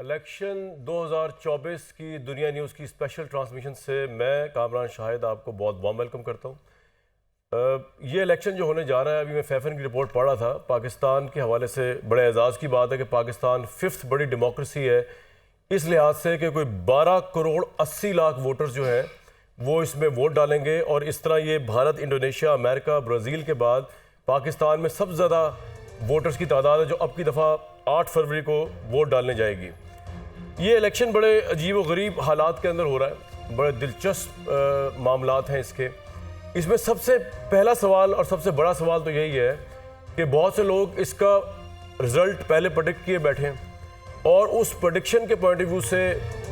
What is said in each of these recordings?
Election 2024 की दुनिया news की स्पेशल ट्रांसमिशन से मैं कामरान शाहिद आपको बहुत वार्म वेलकम करता हूँ। ये इलेक्शन जो होने जा रहा है, अभी मैं फैफन की रिपोर्ट पढ़ रहा था, पाकिस्तान के हवाले से बड़े एजाज़ की बात है कि पाकिस्तान 5th बड़ी डेमोक्रेसी है इस लिहाज से कि कोई 12 करोड़ 80 लाख वोटर्स जो हैं वो इसमें वोट डालेंगे। और इस तरह ये भारत, इंडोनेशिया, अमेरिका, ब्राज़ील के बाद पाकिस्तान में सबसे ज़्यादा वोटर्स की तादाद है जो अब की दफ़ा 8 फरवरी को वोट डालने जाएगी। ये इलेक्शन बड़े अजीब व गरीब हालात के अंदर हो रहा है, बड़े दिलचस्प मामलात हैं इसके। इसमें सबसे पहला सवाल और सबसे बड़ा सवाल तो यही है कि बहुत से लोग इसका रिज़ल्ट पहले प्रेडिक्ट किए बैठे हैं और उस प्रेडिक्शन के पॉइंट ऑफ व्यू से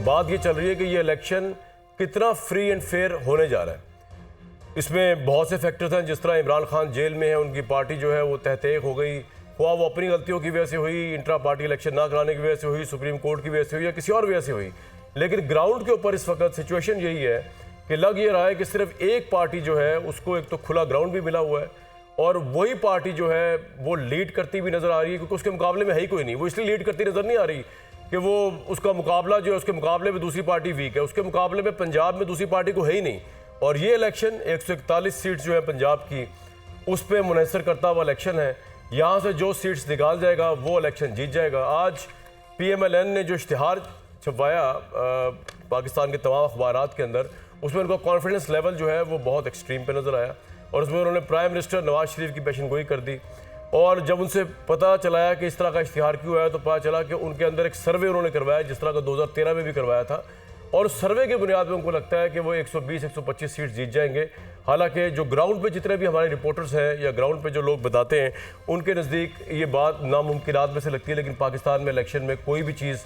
बात ये चल रही है कि ये इलेक्शन कितना फ्री एंड फेयर होने जा रहा है। इसमें बहुत से फैक्टर्स हैं, जिस तरह इमरान खान जेल में है, उनकी पार्टी जो है वो तहत हो गई, हुआ वो अपनी गलतियों की वजह से हुई, इंट्रा पार्टी इलेक्शन ना कराने की वजह से हुई, सुप्रीम कोर्ट की वजह से हुई या किसी और वजह से हुई। लेकिन ग्राउंड के ऊपर इस वक्त सिचुएशन यही है कि लग ये रहा है कि सिर्फ एक पार्टी जो है उसको एक तो खुला ग्राउंड भी मिला हुआ है और वही पार्टी जो है वो लीड करती भी नज़र आ रही है, क्योंकि उसके मुकाबले में है ही कोई नहीं। वो इसलिए लीड करती नज़र नहीं आ रही कि वो उसका मुकाबला जो है उसके मुकाबले में दूसरी पार्टी वीक है, उसके मुकाबले में पंजाब में दूसरी पार्टी को है ही नहीं। और ये इलेक्शन 141 सीट्स जो है पंजाब की, उस पर मुनहसर करता हुआ इलेक्शन है। यहाँ से जो सीट्स निकाल जाएगा वो इलेक्शन जीत जाएगा। आज PMLN ने जो इश्तिहार छपवाया पाकिस्तान के तमाम अखबारात के अंदर, उसमें उनका कॉन्फिडेंस लेवल जो है वो बहुत एक्सट्रीम पे नज़र आया और उसमें उन्होंने प्राइम मिनिस्टर नवाज शरीफ की पेशनगोई कर दी। और जब उनसे पता चलाया कि इस तरह का इश्तिहार क्यों आया तो पता चला कि उनके अंदर एक सर्वे उन्होंने करवाया, जिस तरह का 2013 में भी करवाया था, और उस सर्वे के बुनियाद पर उनको लगता है कि वो 120-125 सीट जीत जाएंगे। हालांकि जो ग्राउंड पे जितने भी हमारे रिपोर्टर्स हैं या ग्राउंड पे जो लोग बताते हैं, उनके नज़दीक ये बात नामुमकिनात में से लगती है। लेकिन पाकिस्तान में इलेक्शन में कोई भी चीज़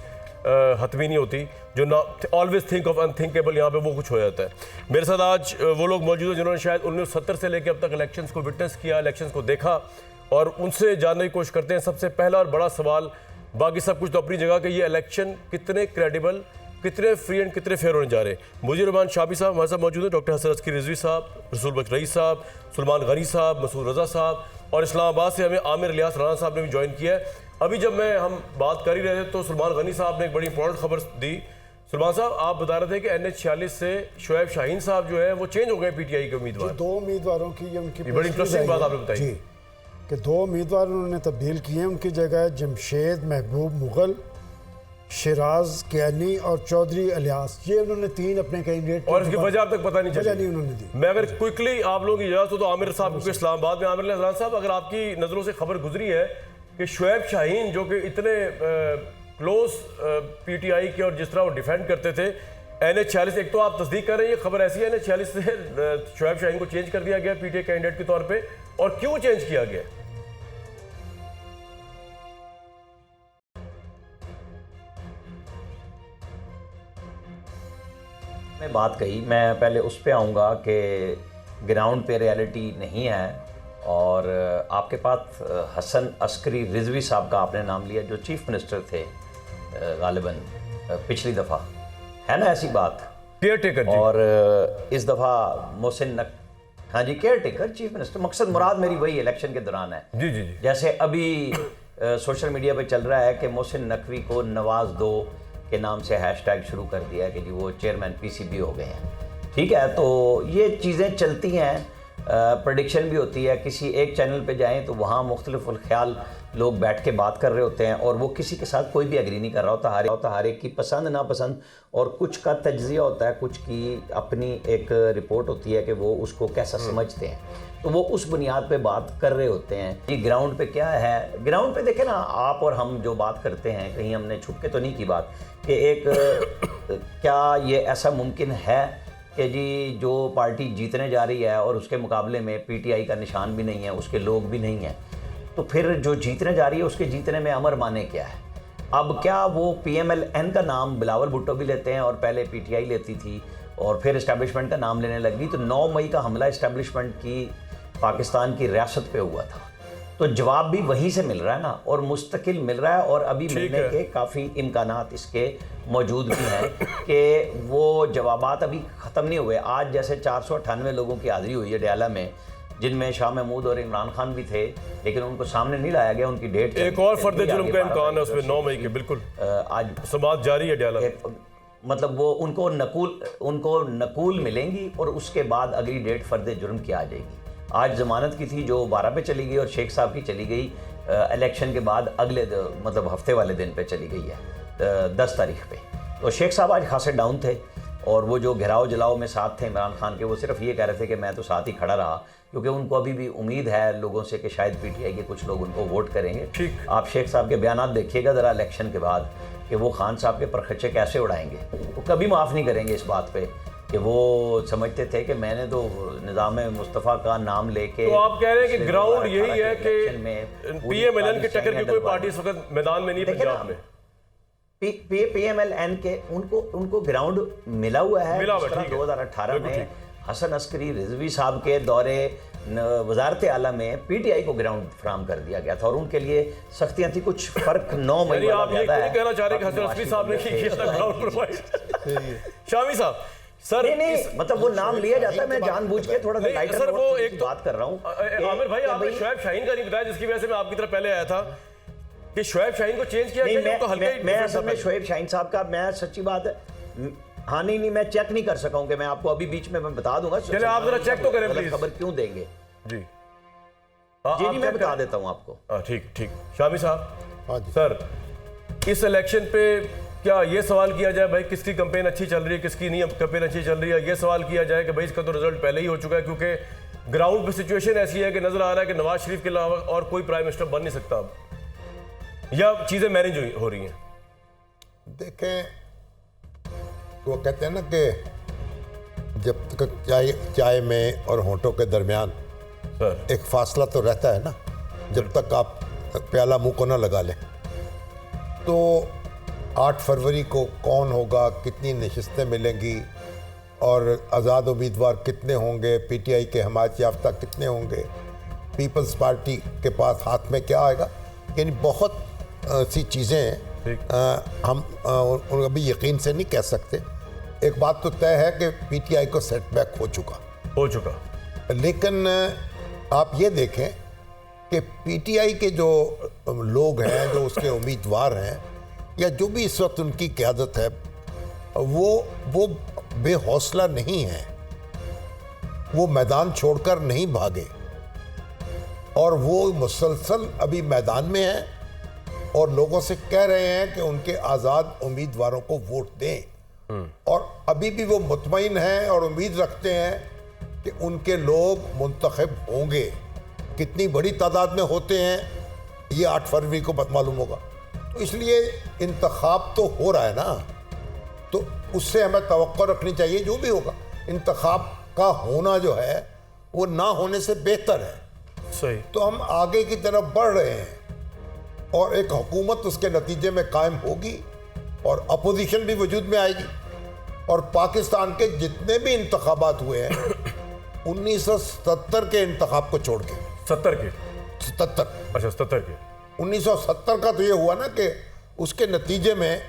हतमी नहीं होती, जो ना ऑलवेज थिंक ऑफ अनथिंकेबल, यहाँ पे वो कुछ हो जाता है। मेरे साथ आज वो लोग मौजूद हैं जिन्होंने शायद 1970 से लेकर अब तक इलेक्शंस को विटनेस किया, इलेक्शंस को देखा, और उनसे जानने की कोशिश करते हैं। सबसे पहला और बड़ा सवाल, बाकी सब कुछ तो अपनी जगह, कि ये इलेक्शन कितने क्रेडिबल, कितने फ्री एंड कितने फेयर होने जा रहे हैं। मुजीर रहमान शाबी साहब हमारे साथ मौजूद हैं, डॉक्टर हसन अस्करी रिजवी साहब, रसूल बख्श रईस साहब, सलमान गनी साहब, मसूद रजा साहब, और इस्लामाबाद से हमें आमिर इलियास राना साहब ने भी ज्वाइन किया है। अभी जब हम बात कर ही रहे थे तो सलमान गनी साहब ने एक बड़ी इंपॉर्टेंट खबर दी। सलमान साहब, आप बता रहे थे कि NH-46 से शोएब शाहीन साहब जो है वो चेंज हो गए PTI के उम्मीदवार। दो उम्मीदवारों की उनकी बड़ी इंटरेस्टिंग बात आपने बताई कि दो उम्मीदवार उन्होंने तब्दील किए। उनकी जगह जमशेद महबूब मुगल, शिराज कियानी और चौधरी इलियास, ये उन्होंने 3 अपने कैंडिडेट, और इसकी वजह अब तक पता नहीं चली, उन्होंने दी। मैं अगर क्विकली आप लोगों की इजाजत हो तो आमिर साहब, क्योंकि इस्लामाबाद में आमिर इलियास साहब, अगर आपकी नज़रों से खबर गुजरी है कि शोएब शाहीन जो कि इतने क्लोज PTI के और जिस तरह वो डिफेंड करते थे, NH-46, एक तो आप तस्दीक कर रहे हैं ये खबर ऐसी है NH-46 से शोएब शाहीन को चेंज कर दिया गया PTI कैंडिडेट के तौर पे, और क्यों चेंज किया गया? मैं बात कही, मैं पहले उस पे आऊँगा कि ग्राउंड पे रियलिटी नहीं है। और आपके पास हसन अस्करी रिजवी साहब का आपने नाम लिया, जो चीफ मिनिस्टर थे गालिबन पिछली दफ़ा, है ना ऐसी बात, केयर टेकर। और इस दफ़ा मोहसिन हाँ जी, केयर टेकर चीफ मिनिस्टर। मकसद मुराद मेरी वही इलेक्शन के दौरान है। जी जी जी। जैसे अभी सोशल मीडिया पे चल रहा है कि मोहसिन नकवी को नवाज दो के नाम से हैशटैग शुरू कर दिया है कि जी वो चेयरमैन PCB हो गए हैं। ठीक है, तो ये चीज़ें चलती हैं, प्रेडिक्शन भी होती है। किसी एक चैनल पे जाएं तो वहाँ मुख्तलिफ ख्याल लोग बैठ के बात कर रहे होते हैं और वो किसी के साथ कोई भी एग्री नहीं कर रहा होता। हर एक की पसंद नापसंद, और कुछ का तज्जिया होता है, कुछ की अपनी एक रिपोर्ट होती है कि वो उसको कैसा समझते हैं, तो वो उस बुनियाद पे बात कर रहे होते हैं। ये ग्राउंड पे क्या है, ग्राउंड पे देखें ना, आप और हम जो बात करते हैं, कहीं हमने छुप के तो नहीं की बात कि एक क्या ये ऐसा मुमकिन है कि जी जो पार्टी जीतने जा रही है और उसके मुकाबले में PTI का निशान भी नहीं है, उसके लोग भी नहीं हैं, तो फिर जो जीतने जा रही है उसके जीतने में अमर माने क्या है? अब क्या वो PMLN का नाम बिलावल भुट्टो भी लेते हैं और पहले PTI लेती थी और फिर इस्टेब्लिशमेंट का नाम लेने लगी, तो 9 मई का हमला इस्टेब्लिशमेंट की पाकिस्तान की रियासत पे हुआ था, तो जवाब भी वहीं से मिल रहा है ना, और मुस्तकिल मिल रहा है, और अभी मिलने के काफ़ी इम्कानात इसके मौजूद भी हैं कि वो जवाबात अभी ख़त्म नहीं हुए। आज जैसे 498 लोगों की हाज़िरी हुई है डयाला में, जिनमें शाह महमूद और इमरान खान भी थे, लेकिन उनको सामने नहीं लाया गया। उनकी डेट एक और फर्द जुल्म का इम्कान है उसमें 9 मई के, बिल्कुल आज समाअत जारी है डायलॉग। मतलब वो उनको नकूल मिलेंगी और उसके बाद अगली डेट फर्द जुर्म की आ जाएगी। आज जमानत की थी जो 12 पे चली गई और शेख साहब की चली गई इलेक्शन के बाद अगले मतलब हफ्ते वाले दिन पे चली गई है 10 तारीख पे। तो शेख साहब आज खासे डाउन थे और वो जो घेराव जलाओ में साथ थे इमरान खान के, वो सिर्फ ये कह रहे थे कि मैं तो साथ ही खड़ा रहा, क्योंकि उनको अभी भी उम्मीद है लोगों से कि शायद पीटीआई के कुछ लोग उनको वोट करेंगे। ठीक। आप शेख साहब के बयानात देखिएगा ज़रा इलेक्शन के बाद कि वो खान साहब के परखच्चे कैसे उड़ाएंगे। वो कभी माफ़ नहीं करेंगे इस बात पे कि वो समझते थे कि मैंने तो निज़ाम मुस्तफ़ा का नाम लेके। तो आप कह रहे हैं कि ग्राउंड यही है कि पीएमएलएन की टक्कर की कोई पार्टी इस वक्त मैदान में नहीं है पंजाब में। पीएमएलएन के उनको ग्राउंड मिला हुआ है। मिला हुआ, ठीक है। 2018 में हसन अस्करी रिजवी साहब के दौरे वजारत आला में पीटीआई को ग्राउंड फराम कर दिया गया था और उनके लिए सख्तियां थी। कुछ फर्क 9 मई वाला आप ये ज्यादा है। कहना चाह रहे हैं कि हसन अस्करी साहब ने किया था ग्राउंड प्रोवाइड। शामी साहब सर नहीं मतलब वो नाम लिया जाता है, मैं जानबूझ के थोड़ा लाइटर सर वो एक बात कर रहा हूँ। आमिर भाई आपने शोएब शाहीन का नहीं बताया, जिसकी वजह से मैं आपकी तरफ पहले आया था कि शोएब शाहीन को चेंज किया गया। उनको हल्का ही मैं असल में शोएब शाहीन साहब का, मैं सच्ची बात है हाँ नहीं मैं चेक नहीं कर सका हूं कि मैं आपको अभी बीच में मैं बता दूंगा। चलिए आप जरा चेक तो करें प्लीज। खबर क्यों देंगे जी जी मैं बता देता हूं आपको। ठीक शामी साहब। हाँ जी सर इस इलेक्शन पे क्या ये सवाल किया जाए भाई किसकी कैंपेन अच्छी चल रही है, किसकी नहीं कैंपेन अच्छी चल रही है? ये सवाल किया जाए कि भाई इसका तो रिजल्ट पहले ही हो चुका है, क्योंकि ग्राउंड पे सिचुएशन ऐसी है कि नजर आ रहा है कि नवाज शरीफ के अलावा और कोई प्राइम मिनिस्टर बन नहीं सकता अब, या चीजें मैनेज हो रही हैं? देखें वो कहते हैं ना कि जब तक चाय में और होंठों के दरमियान सर एक फासला तो रहता है ना, जब तक आप प्याला मुंह को ना लगा लें। तो 8 फरवरी को कौन होगा, कितनी नशिस्तें मिलेंगी और आज़ाद उम्मीदवार कितने होंगे, पीटीआई के हमायत याफ्ता कितने होंगे, पीपल्स पार्टी के पास हाथ में क्या आएगा, यानी बहुत सी चीज़ें हम अभी यकीन से नहीं कह सकते। एक बात तो तय है कि पीटीआई को सेटबैक हो चुका, लेकिन आप ये देखें कि पीटीआई के जो लोग हैं, जो उसके उम्मीदवार हैं या जो भी इस वक्त उनकी क़यादत है, वो बेहौसला नहीं है, वो मैदान छोड़कर नहीं भागे और वो मुसलसल अभी मैदान में है और लोगों से कह रहे हैं कि उनके आज़ाद उम्मीदवारों को वोट दें। और अभी भी वो मुतमईन हैं और उम्मीद रखते हैं कि उनके लोग मुंतखब होंगे। कितनी बड़ी तादाद में होते हैं ये 8 फरवरी को मालूम होगा। तो इसलिए इंतखाब तो हो रहा है ना, तो उससे हमें तवक्को रखनी चाहिए। जो भी होगा, इंतखाब का होना जो है वो ना होने से बेहतर है। सही। तो हम आगे की तरफ बढ़ रहे हैं और एक हुकूमत उसके नतीजे में कायम होगी और अपोजिशन भी वजूद में आएगी। और पाकिस्तान के जितने भी इंतखाबात हुए हैं 1977 के इंतखाब को छोड़ के 70 के 77 अच्छा 70 के 1970 का तो ये हुआ ना कि उसके नतीजे में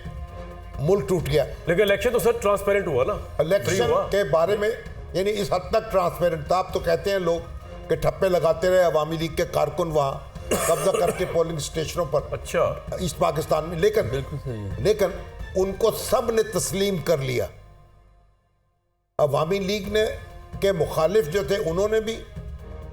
मुल्क टूट गया। लेकिन इलेक्शन तो सर ट्रांसपेरेंट हुआ ना, इलेक्शन के बारे में यानी इस हद तक ट्रांसपेरेंट था। आप तो कहते हैं लोग कि ठप्पे लगाते रहे अवामी लीग के कारकुन वहाँ कब्जा करके पोलिंग स्टेशनों पर, अच्छा ईस्ट पाकिस्तान में, लेकिन उनको सब ने तस्लीम कर लिया। अवामी लीग ने के मुखालिफ जो थे उन्होंने भी,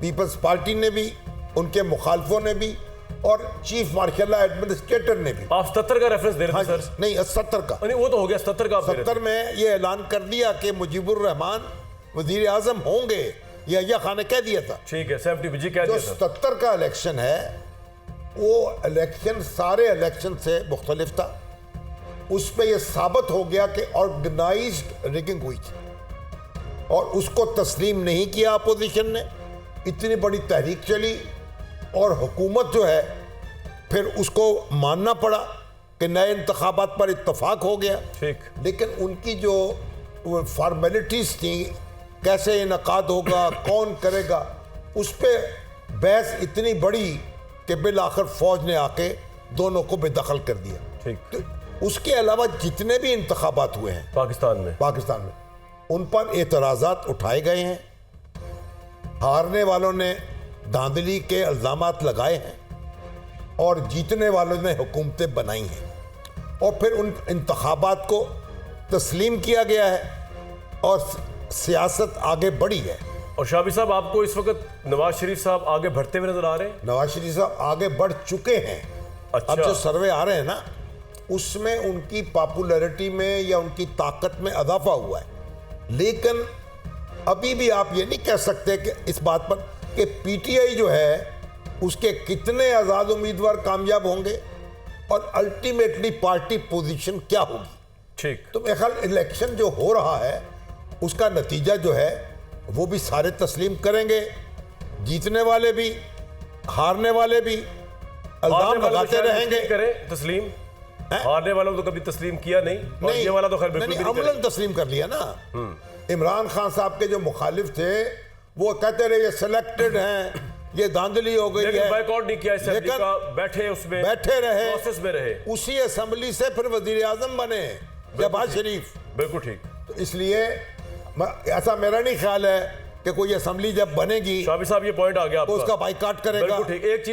पीपल्स पार्टी ने भी, उनके मुखालिफों ने भी और चीफ मार्शल एडमिनिस्ट्रेटर ने भी। आप 77 का रेफरेंस दे रहे थे सर? नहीं 70 का नहीं वो तो हो गया 70 का। 70 में ये ऐलान कर दिया कि मुजीबुर रहमान वजीर आजम होंगे, या खान ने कह दिया था। ठीक है 70 जी कह जो दिया था। 70 का इलेक्शन है वो इलेक्शन सारे इलेक्शन से मुख्तलिफ था। उस पर यह साबित हो गया कि ऑर्गेनाइज्ड रिगिंग हुई थी और उसको तस्लीम नहीं किया अपोजिशन ने। इतनी बड़ी तहरीक चली और हुकूमत जो है फिर उसको मानना पड़ा कि नए इंतखाबात पर इत्तफाक हो गया। ठीक। लेकिन उनकी जो फॉर्मेलिटीज़ थी, कैसे इनकाद होगा, कौन करेगा, उस पर बहस इतनी बड़ी कि बिल आखिर फौज ने आके दोनों को बेदखल कर दिया। ठीक। तो उसके अलावा जितने भी इंतखाबात हुए हैं पाकिस्तान में उन पर एतराज़ात उठाए गए हैं हारने वालों ने धांधली के इल्जामात लगाए हैं और जीतने वालों ने हुकूमतें बनाई हैं, और फिर उन इंतखाबात को तस्लीम किया गया है और सियासत आगे बढ़ी है। और शाबी साहब, आपको इस वक्त नवाज शरीफ साहब आगे बढ़ते हुए नजर आ रहे हैं? नवाज शरीफ साहब आगे बढ़ चुके हैं। अच्छा। अब जो सर्वे आ रहे हैं ना, उसमें उनकी पॉपुलैरिटी में या उनकी ताकत में इजाफा हुआ है, लेकिन अभी भी आप ये नहीं कह सकते कि इस बात पर कि पीटीआई जो है उसके कितने आज़ाद उम्मीदवार कामयाब होंगे और अल्टीमेटली पार्टी पोजीशन क्या होगी। ठीक। तो मेरे ख्याल इलेक्शन जो हो रहा है उसका नतीजा जो है वो भी सारे तस्लीम करेंगे, जीतने वाले भी हारने वाले भी इल्जाम लगाते रहेंगे। करें तस्लीम, हारने वालों को तो कभी तस्लीम किया नहीं, और ये वाला तो खैर बिल्कुल भी नहीं अमलन करेंगे। तस्लीम कर लिया ना। इमरान खान साहब के जो मुखालिफ थे वो कहते रहे ये सिलेक्टेड हैं, ये धांधली हो गई लेकिन है, बायकॉट नहीं किया असेंबली लेकिन का, बैठे उसमें, बैठे रहे, प्रोसेस में रहे। उसी असेंबली से फिर वजीर आजम बने शहबाज शरीफ। बिल्कुल ठीक। तो इसलिए ऐसा मेरा नहीं ख्याल है कि कोई असेंबली जब बनेगी शाबी साहब, ये पॉइंट आ गया तो आपका। उसका बाइकाट करेगा। बिल्कुल ठीक। एक चीज